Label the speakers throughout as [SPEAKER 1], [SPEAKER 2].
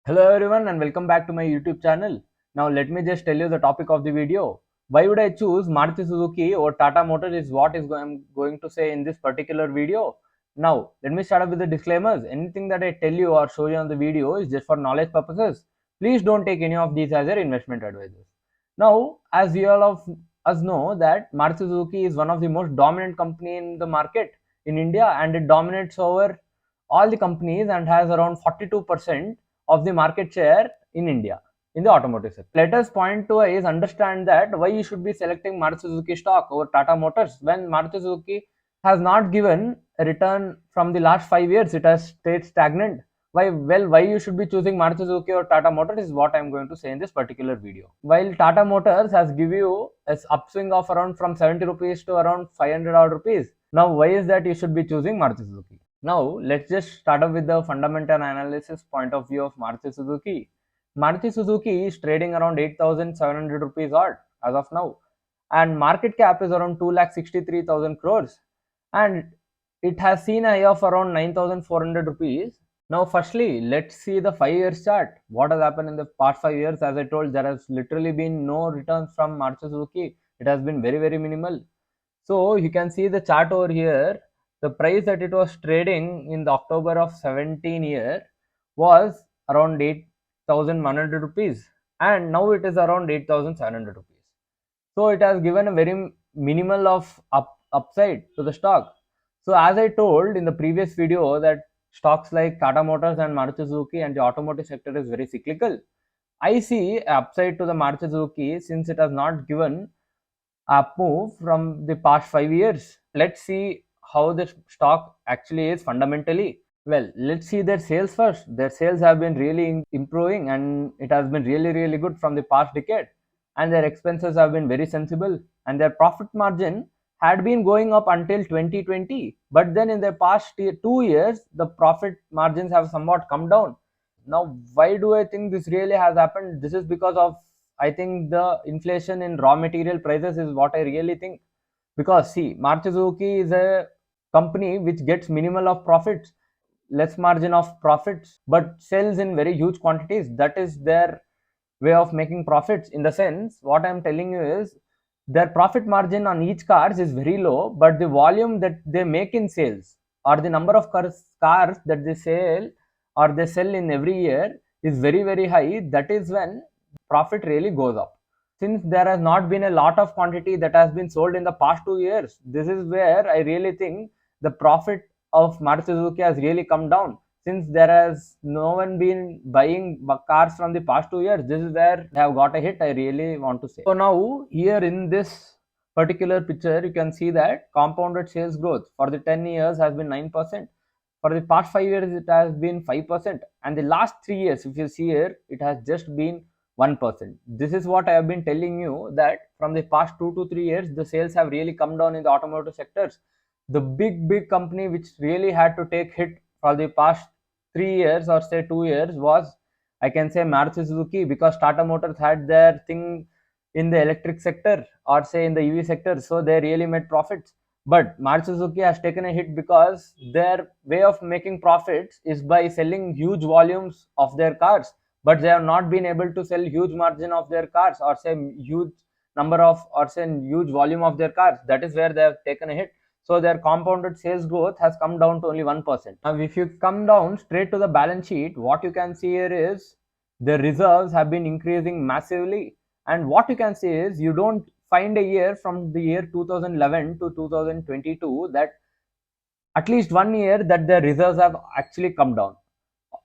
[SPEAKER 1] Hello everyone and welcome back to my YouTube channel. Now let me just tell you the topic of the video. Why would I choose Maruti Suzuki or Tata Motors is what I'm going to say in this particular video. Now let me start up with the disclaimers. Anything that I tell you or show you on the video is just for knowledge purposes. Please don't take any of these as your investment advices. Now as we all of us know that Maruti Suzuki is one of the most dominant company in the market in India, and it dominates over all the companies and has around 42% of the market share in India in the automotive sector. Let us point to is understand that why you should be selecting Maruti Suzuki stock over Tata Motors when Maruti Suzuki has not given a return from the last 5 years. It has stayed stagnant. Why? Well, why you should be choosing Maruti Suzuki or Tata Motors is what I am going to say in this particular video. While Tata Motors has give you an upswing of around from 70 rupees to around 500 odd rupees. Now, why is that you should be choosing Maruti Suzuki? Now, let's just start off with the fundamental analysis point of view of Maruti Suzuki. Maruti Suzuki is trading around 8,700 rupees odd as of now, and market cap is around 2,63,000 crores, and it has seen a high of around 9,400 rupees. Now, firstly, let's see the 5 year chart. What has happened in the past 5 years? As I told, there has literally been no returns from Maruti Suzuki. It has been very, very minimal. So you can see the chart over here. The price that it was trading in the October of 17 year was around 8,100 rupees, and now it is around 8,700 rupees. So it has given a very minimal of upside to the stock. So as I told in the previous video that stocks like Tata Motors and Maruti Suzuki and the automotive sector is very cyclical. I see a upside to the Maruti Suzuki since it has not given up move from the past 5 years. Let's see how the stock actually is fundamentally. Well, let's see their sales first. Their sales have been really improving, and it has been really, really good from the past decade. And their expenses have been very sensible, and their profit margin had been going up until 2020. But then in the past 2 years, the profit margins have somewhat come down. Now, why do I think this really has happened? This is because of, I think, the inflation in raw material prices is what I really think. Because see, Maruti Suzuki is a company which gets minimal of profits, less margin of profits, but sells in very huge quantities. That is their way of making profits. In the sense, what I'm telling you is their profit margin on each cars is very low, but the volume that they make in sales or the number of cars that they sell or they sell in every year is very, very high. That is when profit really goes up. Since there has not been a lot of quantity that has been sold in the past 2 years, this is where I really think the profit of Maruti Suzuki has really come down. Since there has no one been buying cars from the past 2 years, this is where they have got a hit, I really want to say. So now here in this particular picture, you can see that compounded sales growth for the 10 years has been 9%. For the past 5 years, it has been 5%. And the last 3 years, if you see here, it has just been 1%. This is what I have been telling you that from the past 2 to 3 years, the sales have really come down in the automotive sectors. The big company which really had to take hit for the past 3 years or say 2 years was, I can say, Maruti Suzuki, because Tata Motors had their thing in the electric sector or say in the EV sector, so they really made profits. But Maruti Suzuki has taken a hit because their way of making profits is by selling huge volumes of their cars, but they have not been able to sell huge margin of their cars or say huge number of or say huge volume of their cars. That is where they have taken a hit. So their compounded sales growth has come down to only 1%. Now, if you come down straight to the balance sheet, what you can see here is the reserves have been increasing massively. And what you can see is you don't find a year from the year 2011 to 2022 that at least 1 year that their reserves have actually come down.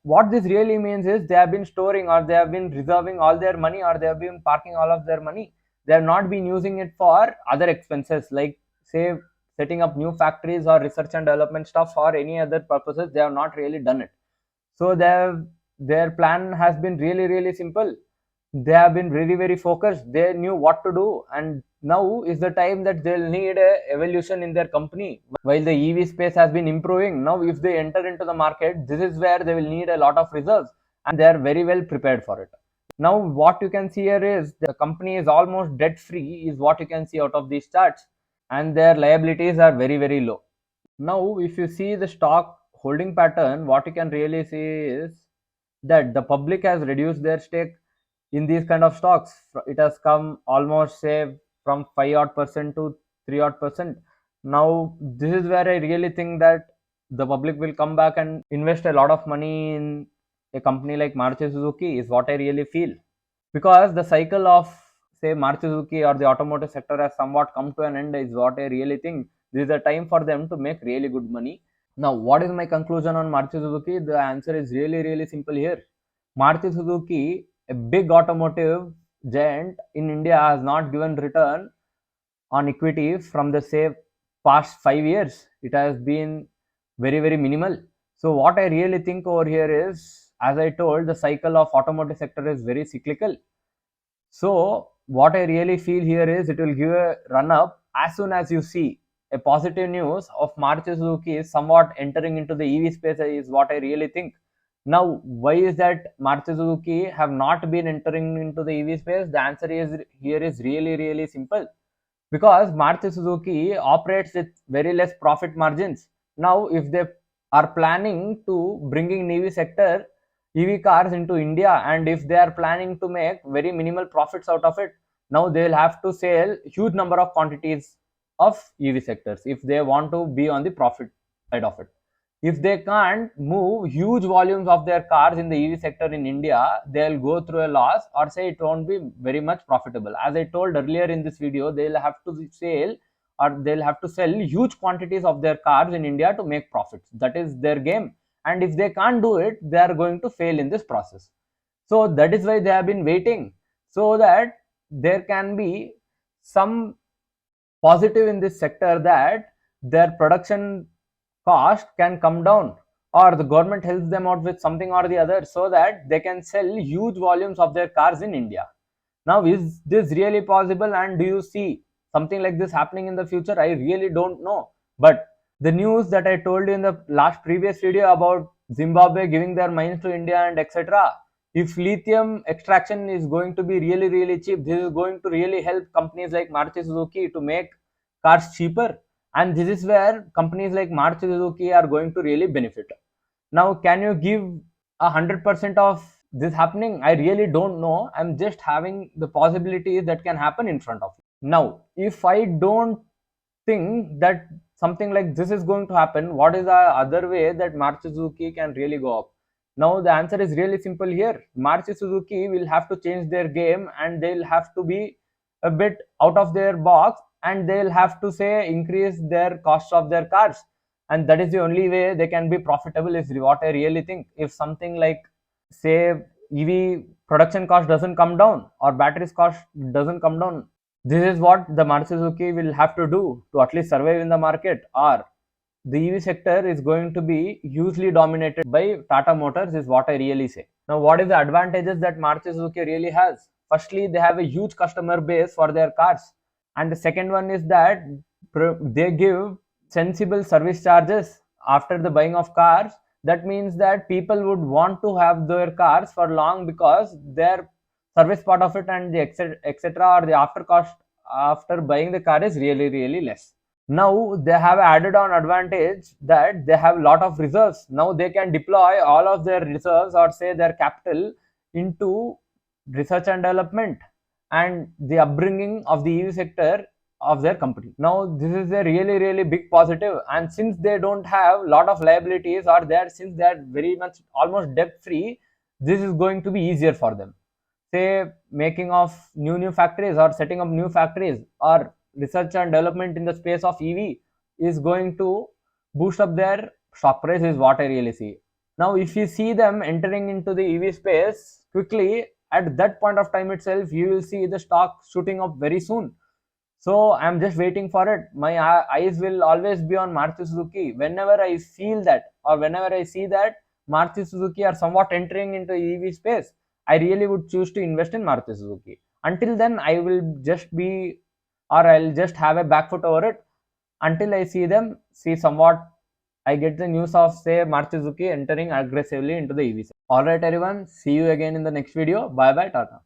[SPEAKER 1] What this really means is they have been storing or they have been reserving all their money or they have been parking all of their money. They have not been using it for other expenses like say setting up new factories or research and development stuff or any other purposes. They have not really done it. So their plan has been really, really simple. They have been very, very focused. They knew what to do, and now is the time that they'll need a evolution in their company. While the EV space has been improving, now if they enter into the market, this is where they will need a lot of reserves, and they are very well prepared for it. Now what you can see here is the company is almost debt free, is what you can see out of these charts, and their liabilities are very, very low. Now if you see the stock holding pattern, what you can really see is that the public has reduced their stake in these kind of stocks. It has come almost say from 5 odd percent to 3 odd percent. Now this is where I really think that the public will come back and invest a lot of money in a company like Maruti Suzuki, is what I really feel. Because the cycle of say Maruti Suzuki or the automotive sector has somewhat come to an end, is what I really think. This is a time for them to make really good money. Now, what is my conclusion on Maruti Suzuki? The answer is really, really simple here. Maruti Suzuki, a big automotive giant in India, has not given return on equity from the say past 5 years. It has been very, very minimal. So, what I really think over here is, as I told, the cycle of automotive sector is very cyclical. So what I really feel here is it will give a run up as soon as you see a positive news of Maruti Suzuki is somewhat entering into the EV space, is what I really think. Now, why is that Maruti Suzuki have not been entering into the EV space? The answer is here is really, really simple. Because Maruti Suzuki operates with very less profit margins. Now, if they are planning to bringing EV sector, EV cars into India, and if they are planning to make very minimal profits out of it, now they will have to sell huge number of quantities of EV sectors if they want to be on the profit side of it. If they can't move huge volumes of their cars in the EV sector in India, they'll go through a loss, or say it won't be very much profitable. As I told earlier in this video, they'll have to sell or they'll have to sell huge quantities of their cars in India to make profits. That is their game. And if they can't do it, they are going to fail in this process. So that is why they have been waiting, so that there can be some positive in this sector, that their production cost can come down, or the government helps them out with something or the other, so that they can sell huge volumes of their cars in India. Now, is this really possible, and do you see something like this happening in the future? I really don't know. But the news that I told you in the last previous video about Zimbabwe giving their mines to India and etc., if lithium extraction is going to be really, really cheap, this is going to really help companies like Maruti Suzuki to make cars cheaper. And this is where companies like Maruti Suzuki are going to really benefit. Now, can you give 100% of this happening? I really don't know. I'm just having the possibilities that can happen in front of you. Now, if I don't think that something like this is going to happen, what is the other way that Maruti Suzuki can really go up? Now, the answer is really simple here. Maruti Suzuki will have to change their game, and they'll have to be a bit out of their box, and they'll have to say increase their costs of their cars, and that is the only way they can be profitable, is what I really think. If something like say EV production cost doesn't come down, or batteries cost doesn't come down, this is what the Maruti Suzuki will have to do to at least survive in the market, or the EV sector is going to be hugely dominated by Tata Motors, is what I really say. Now, what is the advantages that Maruti Suzuki really has? Firstly, they have a huge customer base for their cars, and the second one is that they give sensible service charges after the buying of cars. That means that people would want to have their cars for long, because their service part of it and the etc or the after cost after buying the car is really, really less. Now they have added on advantage that they have a lot of reserves. Now they can deploy all of their reserves, or say their capital, into research and development and the upbringing of the EV sector of their company. Now this is a really, really big positive, and since they don't have a lot of liabilities, or since they are very much almost debt free, this is going to be easier for them. Say making of new factories, or setting up new factories, or research and development in the space of EV is going to boost up their stock price, is what I really see. Now, if you see them entering into the EV space quickly, at that point of time itself, you will see the stock shooting up very soon. So I'm just waiting for it. My eyes will always be on Maruti Suzuki. Whenever I feel that, or whenever I see that Maruti Suzuki are somewhat entering into EV space, I really would choose to invest in Maruti Suzuki. Until then, I will just be, or I'll just have a back foot over it until I see somewhat, I get the news of say Maruti Suzuki entering aggressively into the EV. Alright everyone, see you again in the next video. Bye bye, Tata.